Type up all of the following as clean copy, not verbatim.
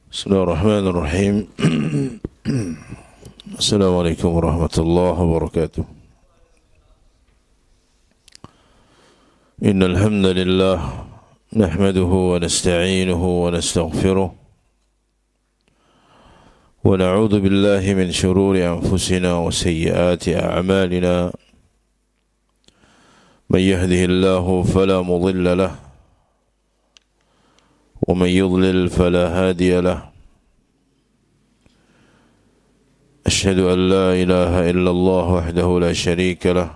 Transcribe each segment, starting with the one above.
Bismillahirrahmanirrahim. Assalamualaikum warahmatullahi wabarakatuh. Innal hamdalillah nahmaduhu wa nasta'inuhu wa nastaghfiruh wa na'udzu billahi min shururi anfusina wa sayyiati a'malina. Man yahdihillahu fala mudilla lahu ومن يضلل فلا هادي له أشهد أن لا إله إلا الله وحده لا شريك له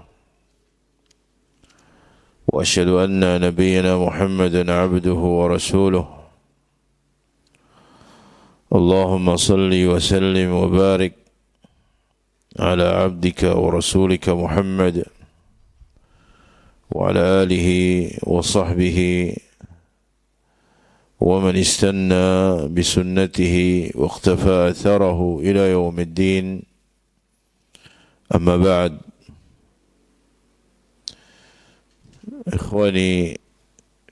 وأشهد أن نبينا محمدا عبده ورسوله اللهم صل وسلم وبارك على عبدك ورسولك محمد وعلى آله وصحبه ومن استنى بسنته واقتفى أثره إلى يوم الدين. أما بعد، إخواني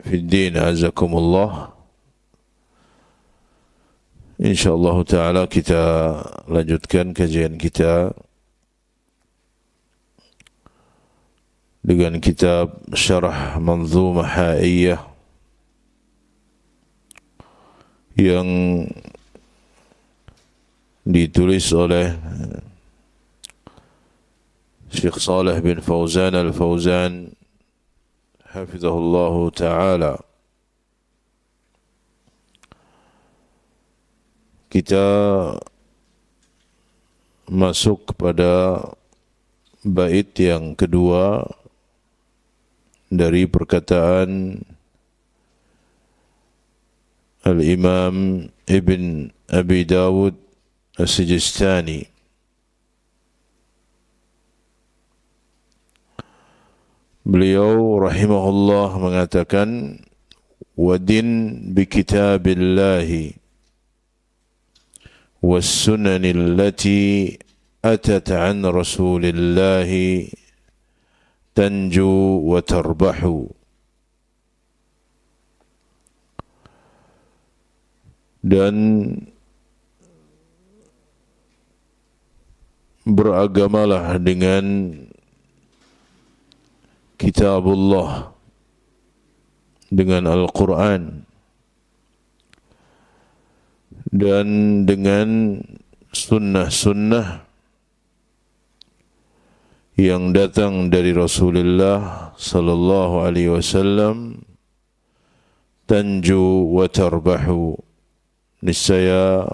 في الدين أعزكم الله. InsyaAllah ta'ala kita lanjutkan kajian kita dengan kitab Syarah Manzumah Ha'iyyah yang ditulis oleh Syekh Saleh bin Fauzan Al-Fauzan hafizahullah ta'ala. Kita masuk kepada bait yang kedua dari perkataan Al-Imam Ibn Abi Dawud As-Sijistani. Beliau rahimahullah mengatakan, wadin bi kitabillahi was sunanil lati atat an rasulillahi tanju wa tarbahu. Dan beragamalah dengan kitabullah, dengan Al-Quran, dan dengan sunnah-sunnah yang datang dari Rasulullah sallallahu alaihi wasallam. Tanju wa tarbahu, niscaya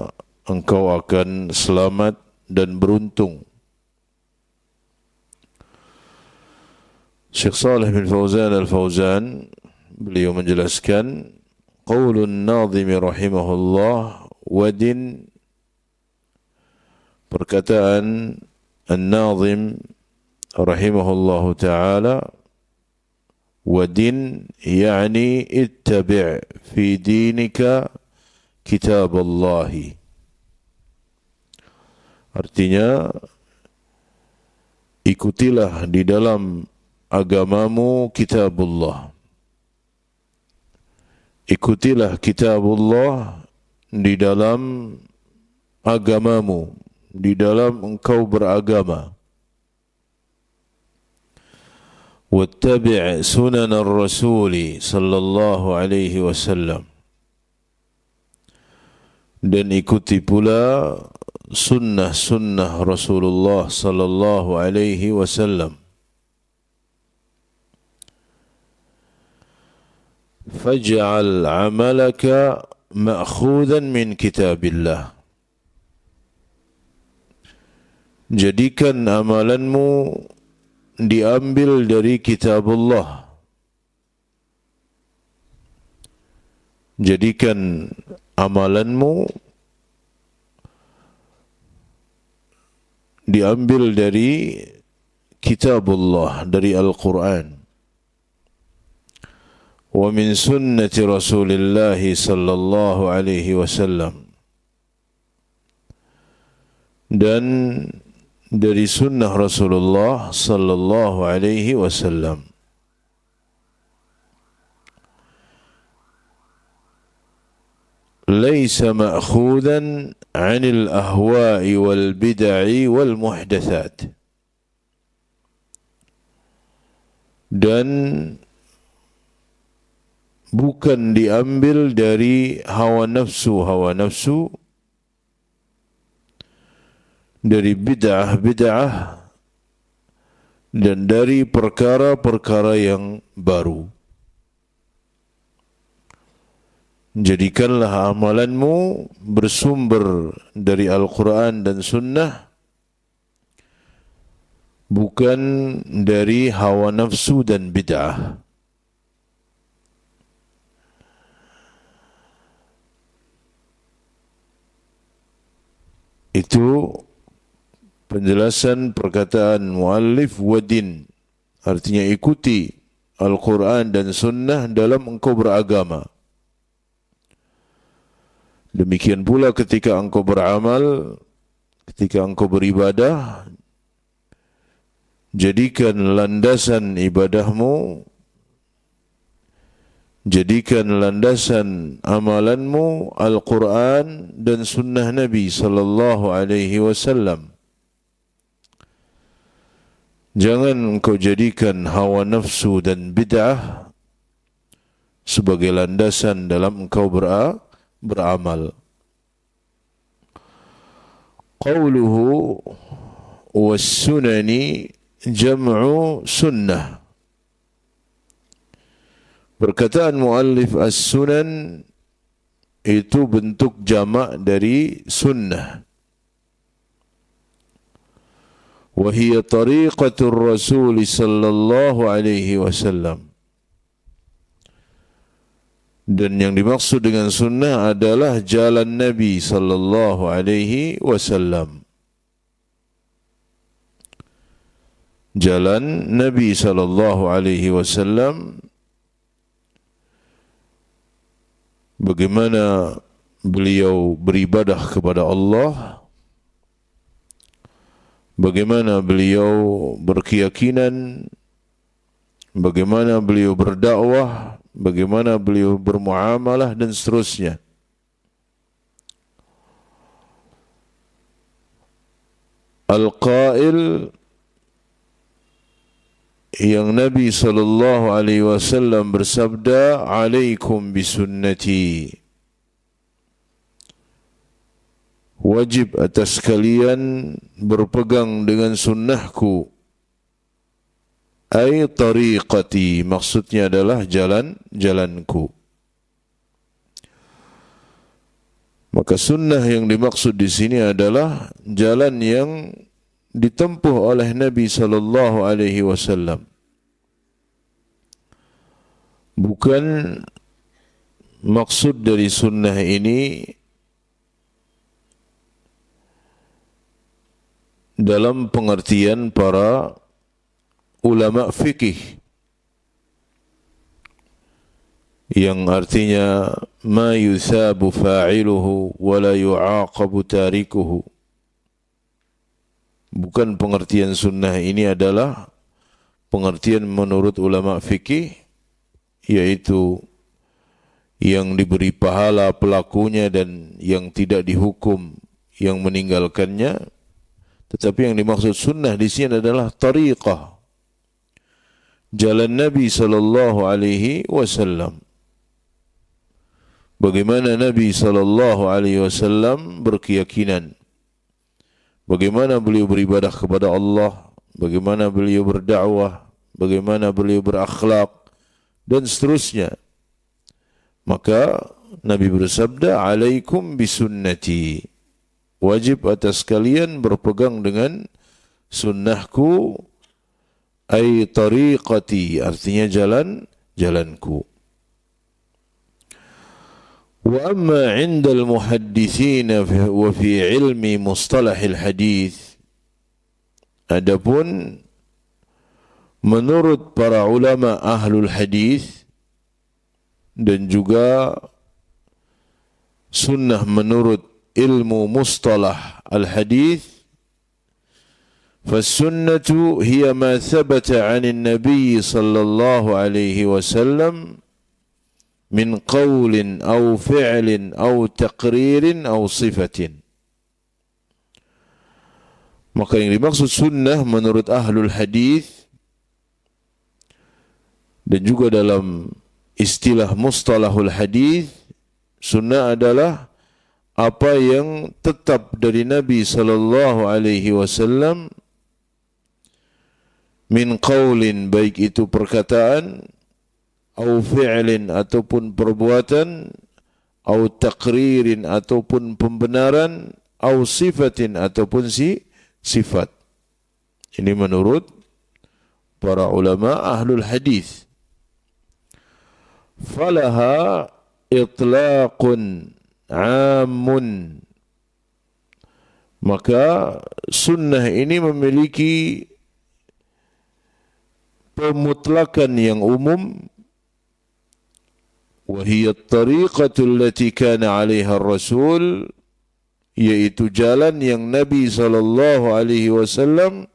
engkau akan selamat dan beruntung. Syekh Saleh bin Fauzan Al-Fauzan beliau menjelaskan, qaulun nadhimi rahimahullah wadin, perkataan an-nadhim rahimahullahu ta'ala, wadin yani ittabi' fi dinika kitab Allahi. Artinya, ikutilah di dalam agamamu kitabullah. Ikutilah kitabullah di dalam agamamu, di dalam engkau beragama. Wattabi' sunan ar-rasuli sallallahu alaihi wasallam, dan ikuti pula sunnah-sunnah Rasulullah sallallahu alaihi wasallam. Faj'al 'amalaka ma'khudhan min kitabillah. Jadikan amalanmu diambil dari kitabullah. Jadikan amalanmu diambil dari kitabullah, dari Al-Quran. Wa min sunnati Rasulillah sallallahu alaihi wasallam, dan dari sunnah Rasulullah sallallahu alaihi wasallam. laisa ma'khudan 'anil ahwa'i wal bid'i wal muhdatsat. Dan bukan diambil dari hawa nafsu, dari bid'ah dan dari perkara-perkara yang baru. Jadikanlah amalanmu bersumber dari Al-Quran dan Sunnah, bukan dari hawa nafsu dan bid'ah. Itu penjelasan perkataan muallif wadin, artinya ikuti Al-Quran dan Sunnah dalam engkau beragama. Demikian pula ketika engkau beramal, ketika engkau beribadah, jadikan landasan ibadahmu, jadikan landasan amalanmu Al-Quran dan Sunnah Nabi sallallahu alaihi wasallam. Jangan engkau jadikan hawa nafsu dan bid'ah sebagai landasan dalam engkau beramal. Qauluhu was-sunani jam'u sunnah. Perkataan muallif as-sunan itu bentuk jamak dari sunnah. Wa hiya tariqatur Rasul sallallahu alaihi wasallam. Dan yang dimaksud dengan sunnah adalah jalan Nabi sallallahu alaihi wasallam. Jalan Nabi sallallahu alaihi wasallam, bagaimana beliau beribadah kepada Allah, bagaimana beliau berkeyakinan, bagaimana beliau berdakwah, bagaimana beliau bermuamalah dan seterusnya. Al-Qail, yang Nabi sallallahu alaihi wasallam bersabda, "Alaikum bisunnati." Wajib atas kalian berpegang dengan sunnahku. Ay tariqati, maksudnya adalah jalanku. Maka sunnah yang dimaksud di sini adalah jalan yang ditempuh oleh Nabi sallallahu alaihi wasallam. Bukan maksud dari sunnah ini dalam pengertian para ulama fikih, yang artinya ma yuthabu fa'iluhu wa la yu'aqabu tarikuhu. Bukan pengertian sunnah ini adalah pengertian menurut ulama fikih, yaitu yang diberi pahala pelakunya dan yang tidak dihukum yang meninggalkannya. Tetapi yang dimaksud sunnah di sini adalah tariqah, jalan Nabi sallallahu alaihi wasallam. Bagaimana Nabi sallallahu alaihi wasallam berkeyakinan, bagaimana beliau beribadah kepada Allah, bagaimana beliau berdakwah, bagaimana beliau berakhlak dan seterusnya. Maka Nabi bersabda, "Alaikum bisunnati." Wajib atas kalian berpegang dengan sunnahku, ay tariqati, artinya jalanku. Wa amma 'inda al-muhadditsin wa fi 'ilmi mustalah al-hadits, adapun menurut para ulama ahlul hadis dan juga sunnah menurut ilmu mustalah al-hadith, فالسنة هي ما ثبت عن النبي صلى الله عليه وسلم min qawlin aw fi'lin aw taqririn aw sifatin. Maka yang dimaksud sunnah menurut ahlul hadis dan juga dalam istilah mustalahul hadis, sunnah adalah apa yang tetap dari Nabi sallallahu alaihi wasallam min qaulin, baik itu perkataan, au fi'lin ataupun perbuatan, au taqririn ataupun pembenaran, au sifatin ataupun sifat. Ini menurut para ulama ahlul hadis. Falaha itlaqun amun. Maka sunnah ini memiliki pemutlakan yang umum, wa hiya at-tariqatu allati kana 'alaiha ar-rasul, yaitu jalan yang Nabi sallallahu alaihi wasallam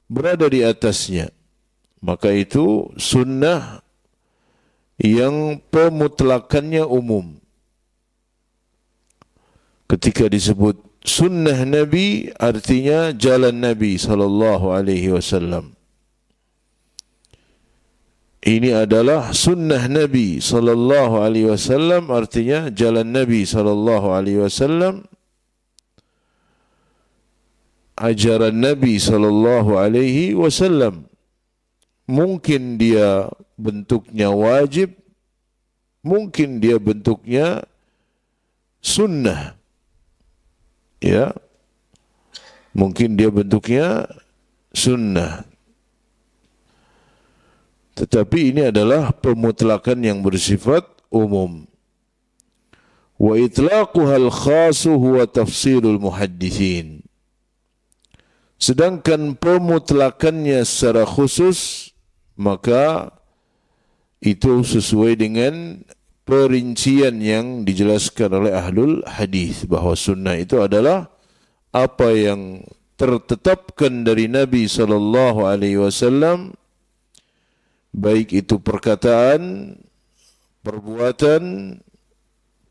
berada di atasnya. Maka itu sunnah yang pemutlakannya umum. Ketika disebut sunnah Nabi, artinya jalan Nabi sallallahu alaihi wasallam. Ini adalah sunnah Nabi sallallahu alaihi wasallam, artinya jalan Nabi sallallahu alaihi wasallam, ajaran Nabi sallallahu alaihi wasallam. Mungkin dia bentuknya wajib, mungkin dia bentuknya sunnah. Ya. Mungkin dia bentuknya sunnah. Tetapi ini adalah pemutlakan yang bersifat umum. Wa itlaquha al-khasu huwa tafsilul muhaddithin. Sedangkan pemutlakannya secara khusus, maka itu sesuai dengan perincian yang dijelaskan oleh ahlul hadis, bahawa sunnah itu adalah apa yang tertetapkan dari Nabi sallallahu alaihi wasallam, baik itu perkataan, perbuatan,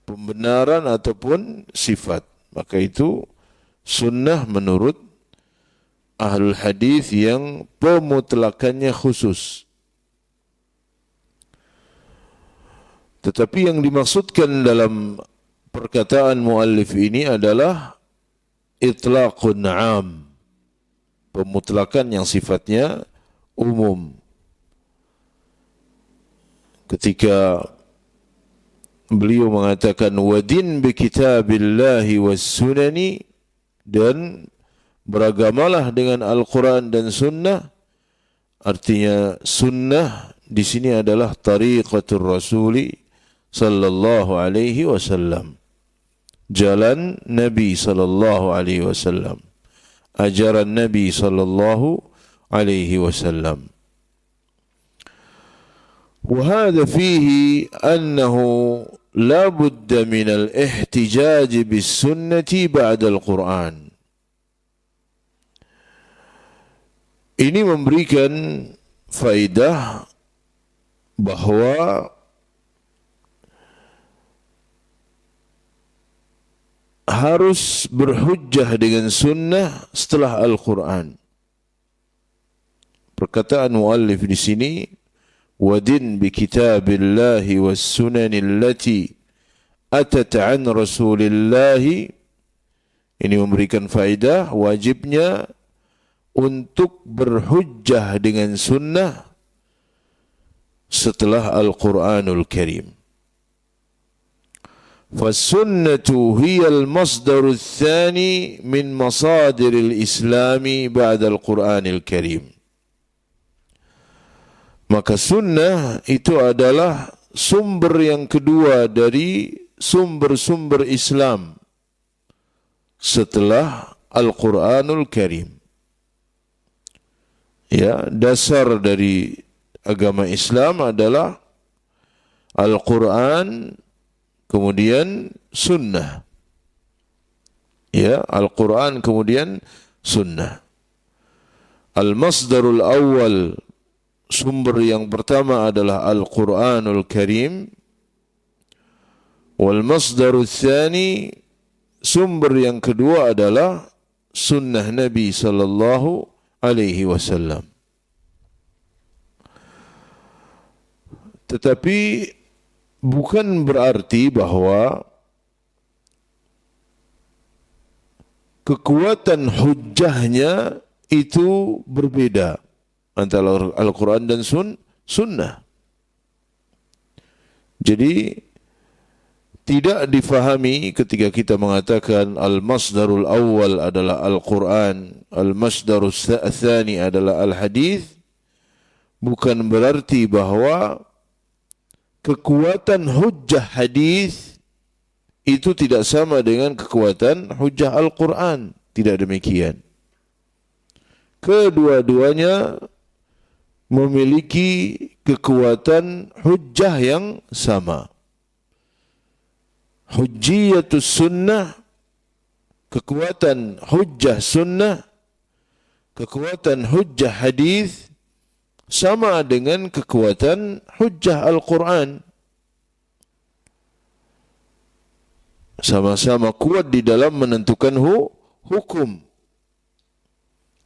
pembenaran ataupun sifat. Maka itu sunnah menurut ahlul hadis yang pemutlakannya khusus. Tetapi yang dimaksudkan dalam perkataan muallif ini adalah itlaqun 'am, pemutlakan yang sifatnya umum. Ketika beliau mengatakan wadin bi kitabillahi was sunani, dan beragamalah dengan Al-Quran dan Sunnah, artinya sunnah di sini adalah tariqatul Rasuli sallallahu alaihi wasallam, jalan Nabi sallallahu alaihi wasallam, ajaran Nabi sallallahu alaihi wasallam. وهذا فيه أنه لا بد من الاحتجاج بالسنة بعد القرآن. Ini memberikan faedah bahawa harus berhujjah dengan sunnah setelah Al-Quran. Perkataan muallif di sini, wadin bi kitabillahi was sunani allati atat an rasulillahi, ini memberikan faedah wajibnya untuk berhujjah dengan sunnah setelah Al-Quranul Karim. Fasunnatu hiya al-masdaru ats-tsani min masadiril islami ba'da Al-Quranil Karim. Maka sunnah itu adalah sumber yang kedua dari sumber-sumber Islam setelah Al-Quranul Karim. Ya, dasar dari agama Islam adalah Al-Quran, kemudian sunnah. Ya, Al-Quran kemudian sunnah. Al-masdarul awal, sumber yang pertama adalah Al-Quranul Karim, Wal masdaru tsani, sumber yang kedua adalah sunnah Nabi sallallahu alaihi wasallam. Tetapi bukan berarti bahwa kekuatan hujjahnya itu berbeda antara Al-Quran dan sunnah. Jadi tidak difahami ketika kita mengatakan al-masdarul awal adalah Al-Quran, al-masdarul tsani adalah al-hadis, bukan berarti bahwa kekuatan hujjah hadis itu tidak sama dengan kekuatan hujjah Al-Quran. Tidak demikian. Kedua-duanya memiliki kekuatan hujjah yang sama. Hujjiyatus sunnah, kekuatan hujjah sunnah, kekuatan hujjah hadis sama dengan kekuatan hujjah Al-Quran. Sama-sama kuat di dalam menentukan hukum.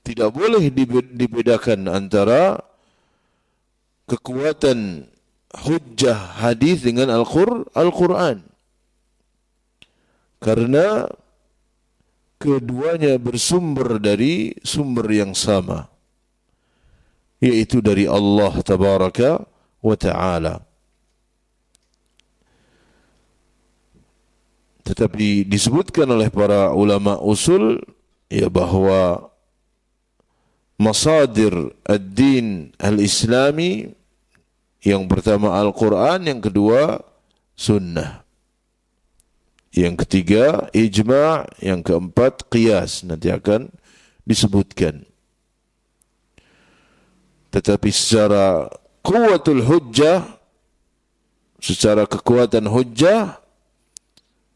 Tidak boleh dibedakan antara kekuatan hujjah hadis dengan Al-Quran. Karena keduanya bersumber dari sumber yang sama, yaitu dari Allah tabaraka wa ta'ala. Tetapi disebutkan oleh para ulama usul ya bahwa masadir ad-din al-islami yang pertama Al-Quran, yang kedua sunnah, yang ketiga ijma', yang keempat qiyas, nanti akan disebutkan. Tetapi secara kuwatul hujjah, secara kekuatan hujjah,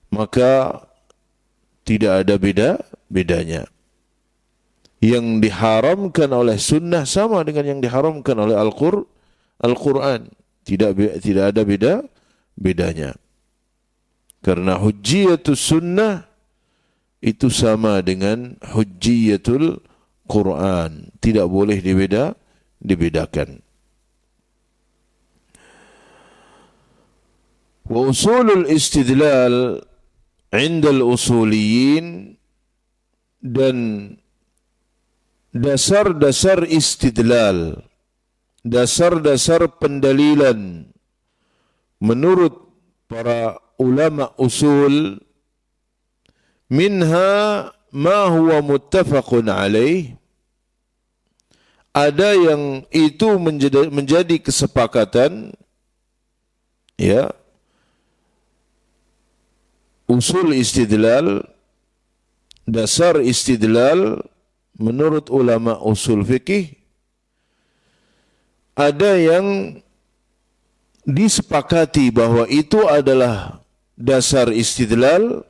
maka tidak ada bedanya. Yang diharamkan oleh sunnah sama dengan yang diharamkan oleh Al-Quran. Tidak ada bedanya. Karena hujjiyatus sunnah itu sama dengan hujjiyatul Quran. Tidak boleh dibedakan. Wa usulul istidlal indal usuliyin, dan dasar-dasar istidlal, dasar-dasar pendalilan menurut para ulama usul, minha ma huwa muttafaqun alaih, ada yang itu menjadi kesepakatan, ya, usul istidlal, dasar istidlal menurut ulama usul fikih, ada yang disepakati bahwa itu adalah dasar istidlal,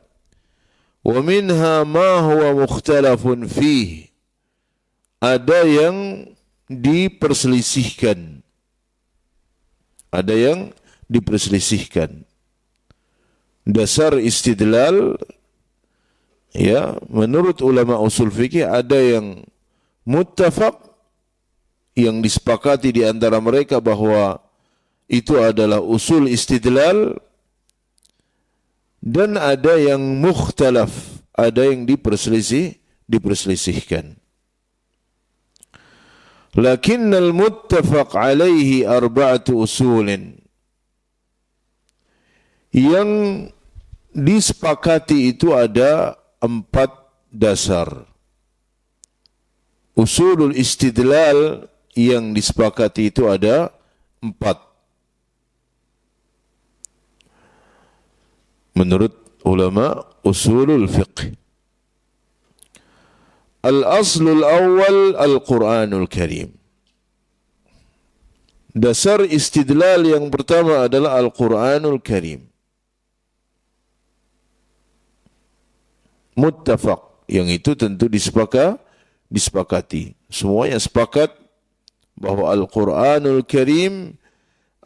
wa minha ma huwa mukhtalafun fih, ada yang diperselisihkan, ada yang diperselisihkan. Dasar istidlal, ya, menurut ulama usul fikih ada yang muttafaq, yang disepakati di antara mereka bahwa itu adalah usul istidlal, dan ada yang mukhtalaf, ada yang diperselisihkan. Lakinnal muttafaq alaihi arba'atu usulin, yang disepakati itu ada 4 dasar. Usulul istidlal yang disepakati itu ada 4. Menurut ulama usulul fiqh. Al-aslul awal Al-Quranul Karim. Dasar istidlal yang pertama adalah Al-Quranul Karim. Muttafaq, yang itu tentu disepakati. Semuanya sepakat bahwa Al-Quranul Karim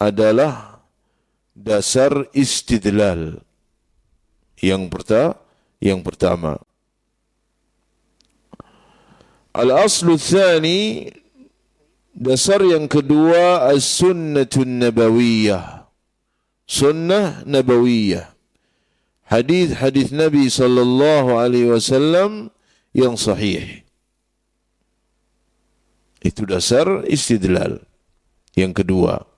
adalah dasar istidlal, yang pertama. Al-aslu tsani, dasar yang kedua, as-sunnatun nabawiyah. Sunnah nabawiyah. Hadis-hadis Nabi sallallahu alaihi wasallam yang sahih. Itu dasar istidlal. Yang kedua.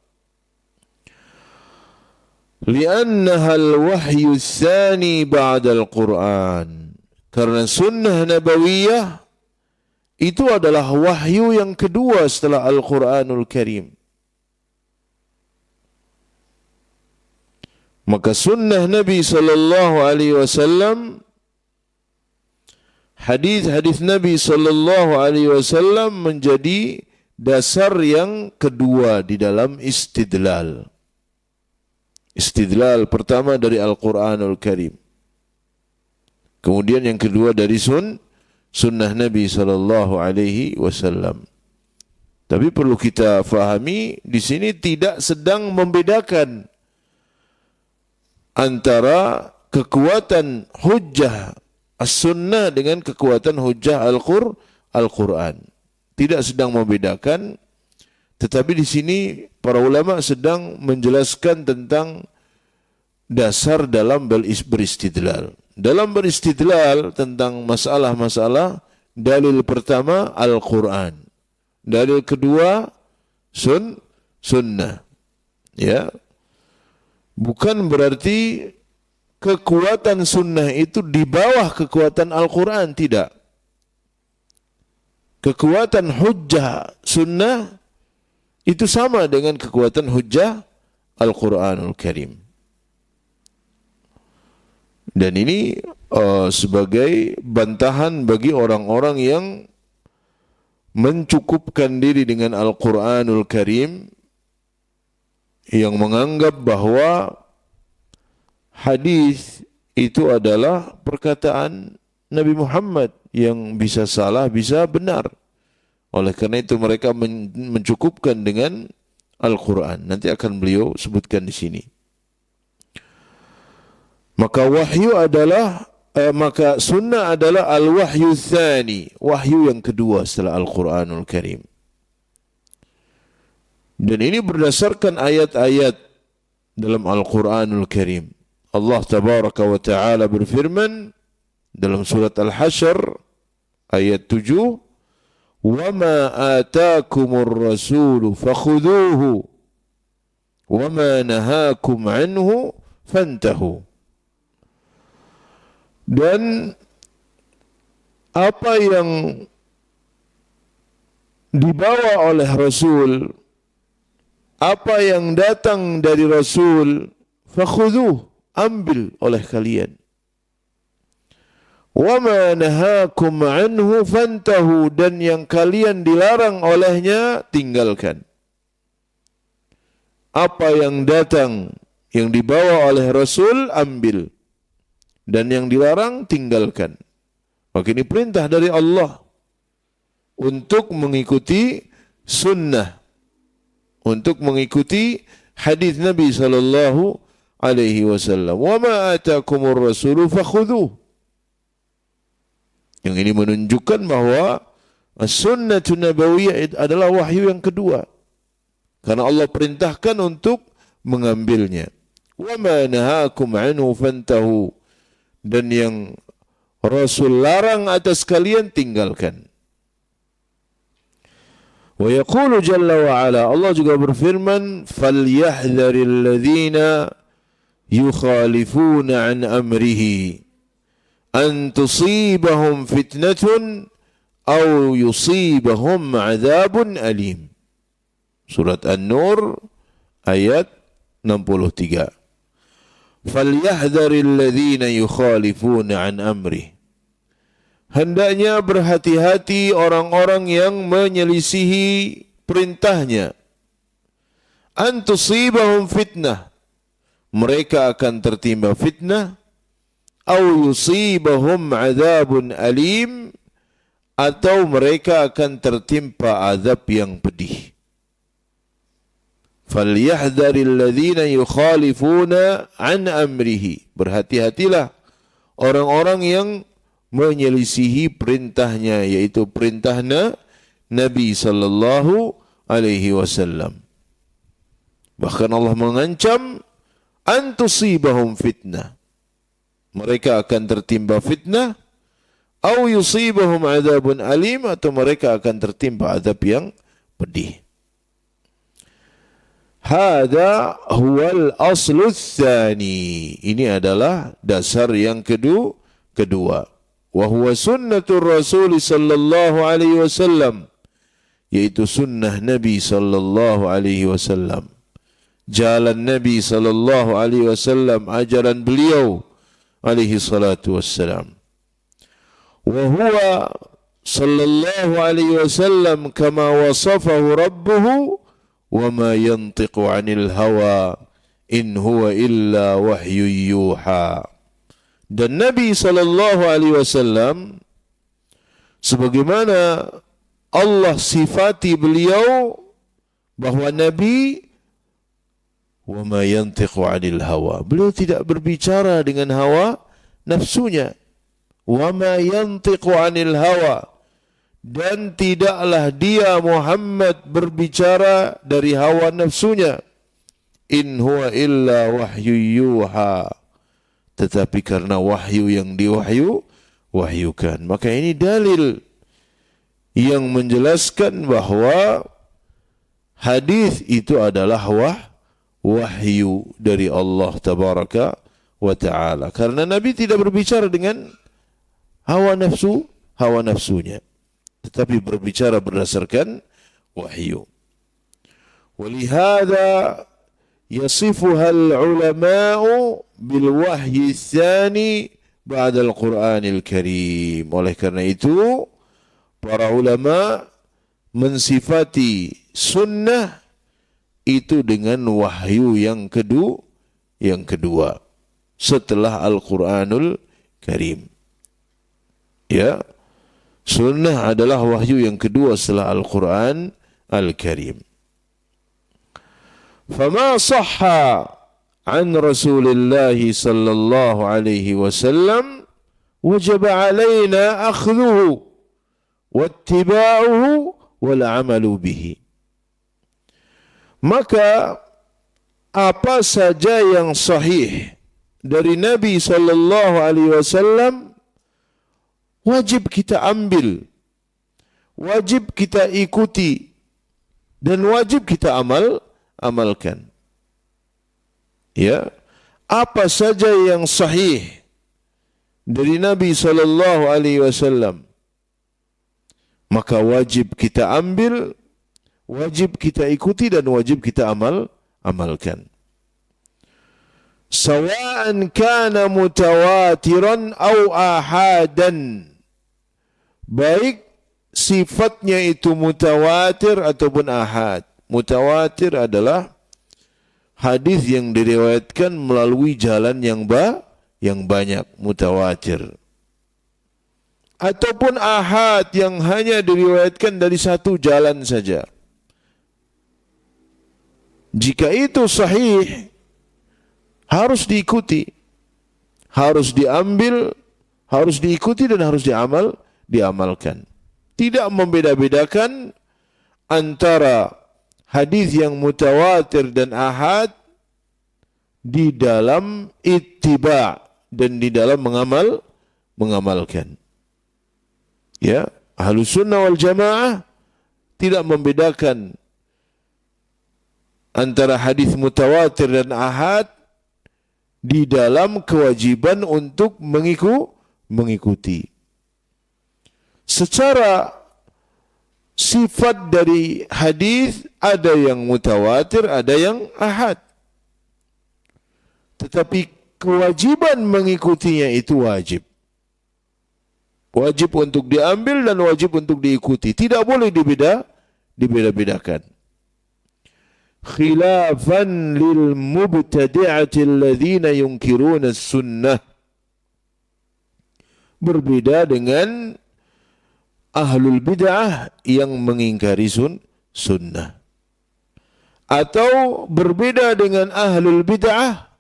Li'annaha al-wahyu tsani ba'da al-Qur'an. Karena sunnah nabawiyah itu adalah wahyu yang kedua setelah Al-Quranul Karim. Maka sunnah Nabi sallallahu alaihi wasallam, hadis-hadis Nabi sallallahu alaihi wasallam menjadi dasar yang kedua di dalam istidlal. Istidlal pertama dari Al-Quranul Karim. Kemudian yang kedua dari sunnah Nabi sallallahu alaihi wasallam. Tapi perlu kita fahami di sini tidak sedang membedakan antara kekuatan hujjah as-sunnah dengan kekuatan hujjah Al-Quran. Tidak sedang membedakan, tetapi di sini para ulama sedang menjelaskan tentang dasar dalam beristidlal. Dalam beristidlal tentang masalah-masalah, dalil pertama Al-Quran, dalil kedua sunnah. Ya, bukan berarti kekuatan sunnah itu di bawah kekuatan Al-Quran, tidak. Kekuatan hujjah sunnah itu sama dengan kekuatan hujjah Al-Quranul Karim. Dan ini sebagai bantahan bagi orang-orang yang mencukupkan diri dengan Al-Quranul Karim, yang menganggap bahwa hadis itu adalah perkataan Nabi Muhammad yang bisa salah, bisa benar. Oleh karena itu mereka mencukupkan dengan Al-Quran. Nanti akan beliau sebutkan di sini. Maka wahyu adalah maka sunnah adalah al-wahyu tsani, wahyu yang kedua setelah Al-Quranul Karim. Dan ini berdasarkan ayat-ayat dalam Al-Quranul Karim. Allah tabaraka wa ta'ala berfirman dalam surat Al-Hasyr ayat 7, وَمَا آتَاكُمُ الرَّسُولُ فَخُذُوهُ وَمَا نَهَاكُمْ عَنْهُ فَانْتَهُوا. Dan apa yang dibawa oleh Rasul, apa yang datang dari Rasul, fakhudhuh, ambil oleh kalian. Wa ma nahakum anhu fantahu, dan yang kalian dilarang olehnya tinggalkan. Apa yang datang, yang dibawa oleh Rasul, ambil. Dan yang dilarang, tinggalkan. Maka ini perintah dari Allah untuk mengikuti sunnah, untuk mengikuti hadis Nabi sallallahu alaihi wasallam. Wa ma atakumur rasulu fakhudhuh. Yang ini menunjukkan bahwa as-sunnatun nabawiyah adalah wahyu yang kedua. Karena Allah perintahkan untuk mengambilnya. Wa ma nahakum anhu fantahu. Dan yang Rasul larang atas kalian, tinggalkan. Wa yaqulu jalla wa ala, Allah juga berfirman, falyahdharil ladzina yukhalifuna an amrihi an tusibahum fitnatun aw yusibahum adzabun alim. Surat An-Nur ayat 63. Falyahdharil ladzina yukhalifuna an amrih. Hendaknya berhati-hati orang-orang yang menyelisihi perintahnya. An tusibahum fitnah, mereka akan tertimpa fitnah. Au yusibahum adzabun alim, atau mereka akan tertimpa azab yang pedih. Falyahdharil ladzina yukhalifuna an amrihi. Berhati-hatilah orang-orang yang menyelisihi perintahnya, yaitu perintahnya Nabi sallallahu alaihi wasallam. Bahkan Allah mengancam an tusibahum fitnah. Mereka akan tertimpa fitnah, au yusibahum adzabun alim, atau mereka akan tertimpa azab yang pedih. Hada huwal aslu tsani. Ini adalah dasar yang kedua. Wa huwa sunnatur Rasul sallallahu alaihi wasallam, yaitu sunnah Nabi sallallahu alaihi wasallam. Jalan Nabi sallallahu alaihi wasallam, ajaran beliau alaihi salatu wassalam. Wa huwa sallallahu alaihi wasallam kama wasafahu rabbuhu wa ma yantiqu 'anil hawa in huwa illa wahyu yuha. Dan Nabi sallallahu alaihi wasallam sebagaimana Allah sifati beliau bahwa Nabi wa ma yantiqu 'anil hawa, beliau tidak berbicara dengan hawa nafsunya. Wa ma yantiqu 'anil hawa, dan tidaklah dia Muhammad berbicara dari hawa nafsunya. In huwa illa wahyu yuha, tetapi karena wahyu yang wahyukan. Maka ini dalil yang menjelaskan bahwa hadis itu adalah wahyu dari Allah tabaraka wa ta'ala. Karena Nabi tidak berbicara dengan hawa nafsunya, tetapi berbicara berdasarkan wahyu. Walihada yasifuha al-ulama'u bil wahyi tsani ba'da al-Qur'anil Karim. Oleh karena itu, para ulama mensifati sunnah itu dengan wahyu yang kedua setelah Al-Quranul Karim. Ya, sunnah adalah wahyu yang kedua setelah Al-Quran Al-Karim. Fama sahha an Rasulillah sallallahu alaihi wasallam wajib alaina akhdhuhu wattiba'uhu wal amalu bihi. Maka apa saja yang sahih dari Nabi sallallahu alaihi wasallam wajib kita ambil, wajib kita ikuti, dan wajib kita amalkan. Ya, apa saja yang sahih dari Nabi sallallahu alaihi wasallam maka wajib kita ambil, wajib kita ikuti, dan wajib kita amalkan. Sawa'an kana mutawatiran au ahadan, baik sifatnya itu mutawatir ataupun ahad. Mutawatir adalah hadis yang diriwayatkan melalui jalan yang banyak, mutawatir. Ataupun ahad yang hanya diriwayatkan dari satu jalan saja. Jika itu sahih, harus diikuti, harus diambil, harus diikuti, dan harus diamalkan. Tidak membeda-bedakan antara hadis yang mutawatir dan ahad di dalam ittiba dan di dalam mengamalkan. Ya, Ahlus Sunnah wal Jamaah tidak membedakan antara hadis mutawatir dan ahad di dalam kewajiban untuk mengikuti. Secara sifat dari hadis ada yang mutawatir, ada yang ahad. Tetapi kewajiban mengikutinya itu wajib. Wajib untuk diambil dan wajib untuk diikuti. Tidak boleh dibeda-bedakan. Khilafan lil mubtadi'ati alladhina yunkiruna sunnah. Berbeda dengan ahlul bid'ah yang mengingkari sunnah. Atau berbeda dengan ahlul bid'ah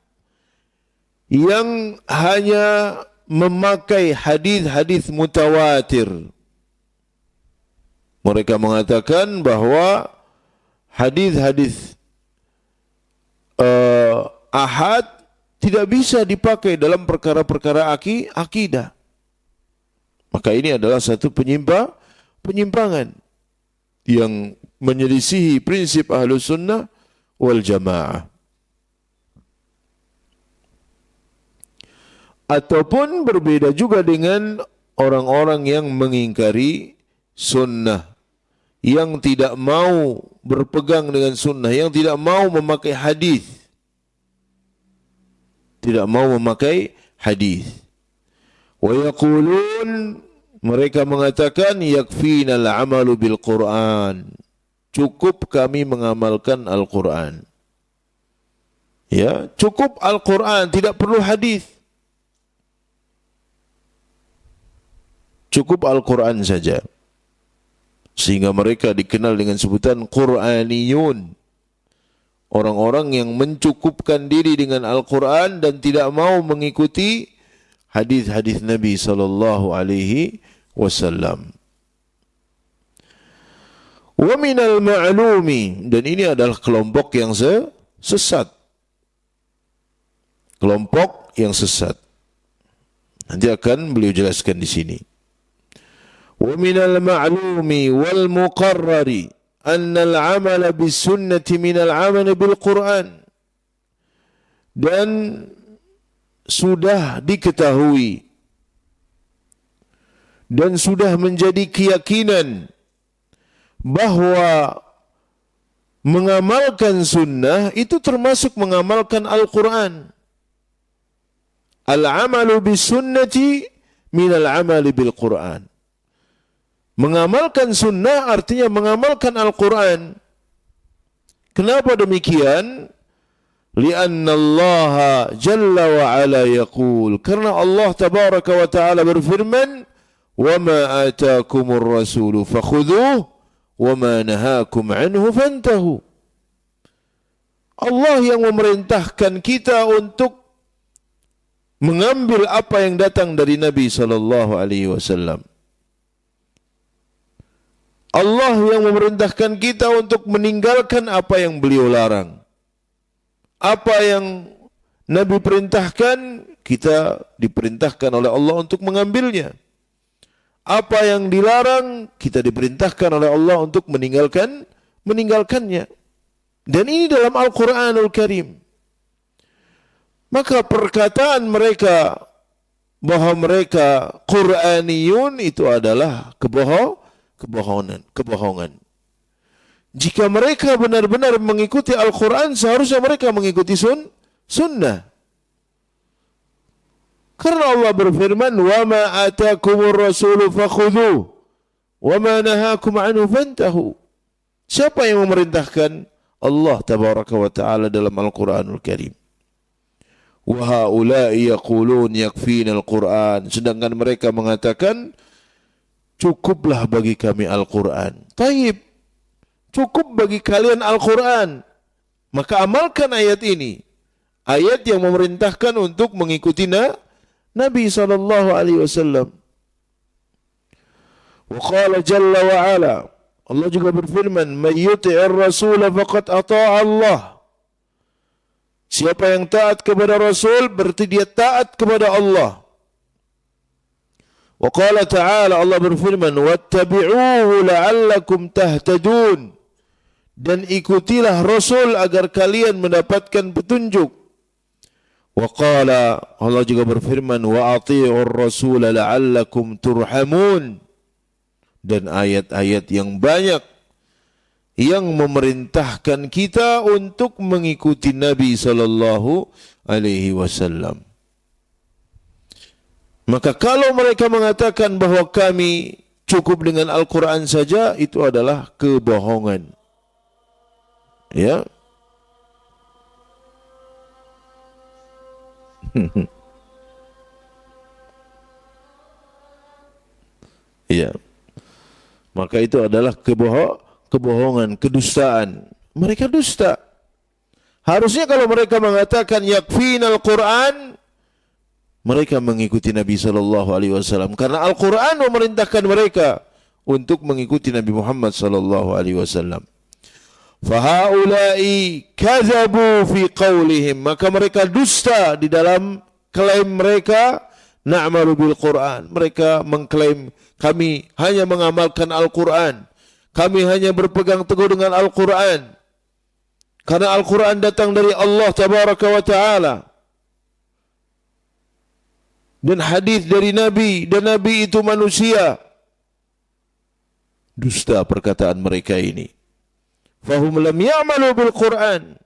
yang hanya memakai hadis-hadis mutawatir. Mereka mengatakan bahwa hadis-hadis ahad tidak bisa dipakai dalam perkara-perkara akidah. Maka ini adalah satu penyimpangan yang menyelisihi prinsip Ahlus Sunnah wal Jamaah. Ataupun berbeda juga dengan orang-orang yang mengingkari sunnah, yang tidak mau berpegang dengan sunnah, yang tidak mau memakai hadis. Tidak mau memakai hadis. Wa yaqulun, mereka mengatakan yakfina al-amalu bil Quran. Cukup kami mengamalkan Al-Quran. Ya, cukup Al-Quran, tidak perlu hadis. Cukup Al-Quran saja. Sehingga mereka dikenal dengan sebutan Quraniyun. Orang-orang yang mencukupkan diri dengan Al-Quran dan tidak mau mengikuti hadis-hadis Nabi sallallahu alaihi wasallam. Wa minal ma'lumi, dan ini adalah kelompok yang sesat. Kelompok yang sesat. Nanti akan beliau jelaskan di sini. Wa minal ma'lumi wal muqarrari anna al-'amala bis sunnati min al-'amal bil Qur'an. Dan sudah diketahui dan sudah menjadi keyakinan bahwa mengamalkan sunnah itu termasuk mengamalkan Al-Quran. Al-amalu bis sunnati min al-amali bil Quran. Mengamalkan sunnah artinya mengamalkan Al-Quran. Kenapa demikian? Lianna Allah Jalla wa Ala yaqul. Karena Allah Tabaraka wa Ta'ala berfirman, wa ma atakumur rasulu fakhudhuh, wa ma nahakum anhu fantahu. Allah yang memerintahkan kita untuk mengambil apa yang datang dari Nabi sallallahu alaihi wasallam. Allah yang memerintahkan kita untuk meninggalkan apa yang beliau larang. Apa yang Nabi perintahkan, kita diperintahkan oleh Allah untuk mengambilnya. Apa yang dilarang, kita diperintahkan oleh Allah untuk meninggalkannya. Dan ini dalam Al-Quranul Karim. Maka perkataan mereka bahwa mereka Quraniyun itu adalah kebohongan. Jika mereka benar-benar mengikuti Al-Quran, seharusnya mereka mengikuti sunnah. Karena Allah berfirman, wa ma atakumur rasulu fakhudhuh, wa ma nahakum anhu fantahu. Siapa yang memerintahkan? Allah Tabaraka wa Ta'ala dalam Al-Quranul Karim. Wa haula'i yaqulun yakfina Al-Quran. Sedangkan mereka mengatakan, cukuplah bagi kami Al-Quran. Taib, cukup bagi kalian Al-Quran. Maka amalkan ayat ini. Ayat yang memerintahkan untuk mengikuti Nabi sallallahu alaihi wasallam. Wa qala jalla wa ala, Allah juga berfirman, "May yuti'ir rasul faqad ata'a Allah." Siapa yang taat kepada Rasul berarti dia taat kepada Allah. Wa qala ta'ala, Allah berfirman, "Wattabi'uhu la'allakum tahtadun." Dan ikutilah Rasul agar kalian mendapatkan petunjuk. Wa qala, Allah juga berfirman, "Wa ati'ur rasul la'allakum turhamun." Dan ayat-ayat yang banyak yang memerintahkan kita untuk mengikuti Nabi sallallahu alaihi wasallam. Maka kalau mereka mengatakan bahwa kami cukup dengan Al-Quran saja, itu adalah kebohongan. Ya. Ya. Maka itu adalah kebohongan, kedustaan. Mereka dusta. Harusnya kalau mereka mengatakan yakfinal Quran, mereka mengikuti Nabi sallallahu alaihi wasallam karena Al-Qur'an memerintahkan mereka untuk mengikuti Nabi Muhammad sallallahu alaihi wasallam. Fahaulai kadzabu fi qaulihim, maka mereka dusta di dalam klaim mereka na'malu bil Qur'an. Mereka mengklaim kami hanya mengamalkan Al-Qur'an. Kami hanya berpegang teguh dengan Al-Qur'an. Karena Al-Qur'an datang dari Allah tabaraka wa taala. Dan hadis dari Nabi, dan Nabi itu manusia. Dusta perkataan mereka ini. Fahum lam ya'malu bil Qur'an.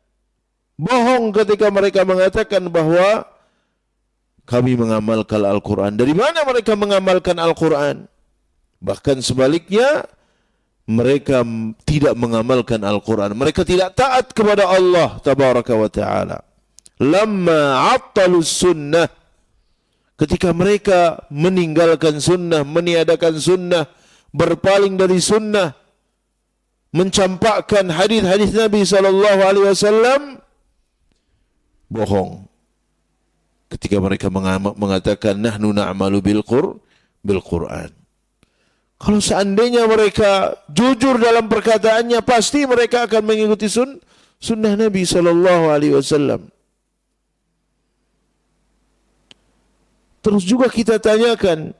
Bohong ketika mereka mengatakan bahwa kami mengamalkan Al-Qur'an. Dari mana mereka mengamalkan Al-Qur'an? Bahkan sebaliknya, mereka tidak mengamalkan Al-Qur'an. Mereka tidak taat kepada Allah tabaraka wa ta'ala. Lamma 'attalus sunnah. Ketika mereka meninggalkan sunnah, meniadakan sunnah, berpaling dari sunnah, mencampakkan hadis-hadis Nabi sallallahu alaihi wasallam, bohong. Ketika mereka mengatakan nahnu na'malu bil Qur'an. Kalau seandainya mereka jujur dalam perkataannya, pasti mereka akan mengikuti sunnah Nabi sallallahu alaihi wasallam. Terus juga kita tanyakan,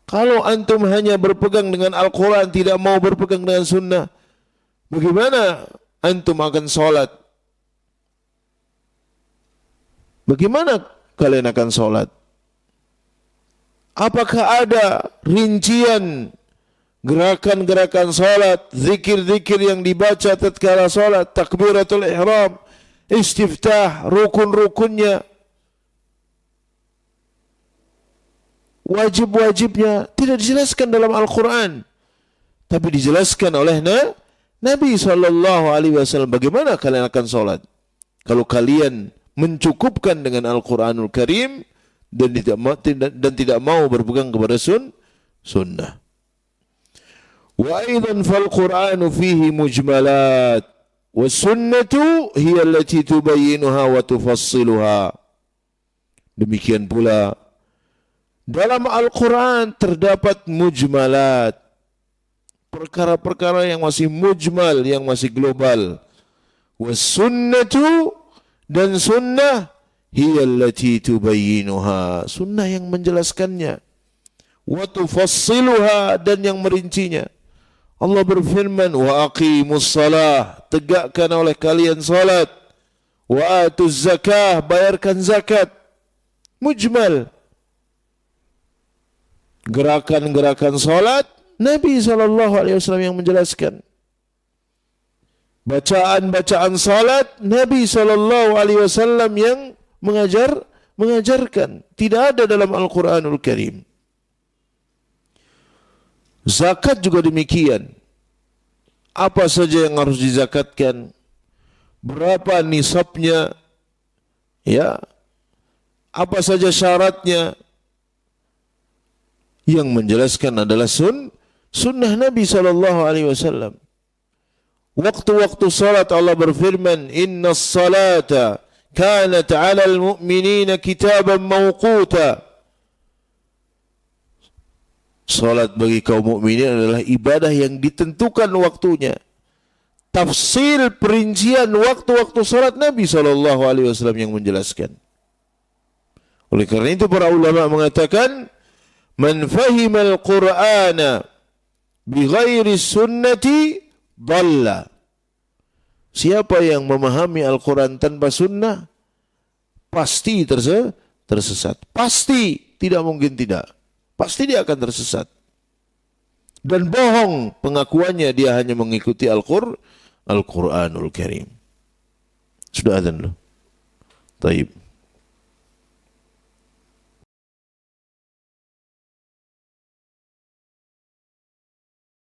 kalau antum hanya berpegang dengan Al-Quran, tidak mau berpegang dengan sunnah, bagaimana antum akan sholat? Bagaimana kalian akan sholat? Apakah ada rincian gerakan-gerakan sholat, zikir-zikir yang dibaca tatkala sholat, takbiratul ihram, istiftah, rukun-rukunnya, wajib-wajibnya tidak dijelaskan dalam Al-Quran, tapi dijelaskan oleh Nabi SAW. Bagaimana kalian akan sholat kalau kalian mencukupkan dengan Al-Quranul Karim dan tidak mau berpegang kepada sunnah? Wa aidan fal Qur'anu fihi mujmalat was sunnatu hiya allati tubayyinuha wa tufassiluha. Demikian pula dalam Al-Quran terdapat mujmalat, perkara-perkara yang masih mujmal, yang masih global. Was-sunnatu, dan sunnah, hiya allati tubayyinuha, sunnah yang menjelaskannya. Wa tufassiluha, dan yang merincinya. Allah berfirman, wa aqimus salah, tegakkan oleh kalian salat. Wa atuz zakah, bayarkan zakat. Mujmal. Gerakan-gerakan salat, Nabi SAW yang menjelaskan. Bacaan-bacaan salat, Nabi SAW yang mengajarkan. Tidak ada dalam Al-Quranul Karim. Zakat juga demikian. Apa saja yang harus dizakatkan? Berapa nisabnya? Ya. Apa saja syaratnya? Yang menjelaskan adalah sunnah Nabi SAW. Waktu-waktu salat Allah berfirman, Inna salata kanat 'alal mu'minina kitaban mawquta. Salat bagi kaum mukminin adalah ibadah yang ditentukan waktunya. Tafsir perincian waktu-waktu salat Nabi SAW yang menjelaskan. Oleh karena itu para ulama mengatakan, Man fahimal Qur'ana bighairi sunnati dhalla. Siapa yang memahami Al-Quran tanpa sunnah, pasti tersesat. Pasti, tidak mungkin tidak. Pasti dia akan tersesat. Dan bohong pengakuannya dia hanya mengikuti Al-Qur'anul Karim. Sudah adzan loh. Taib.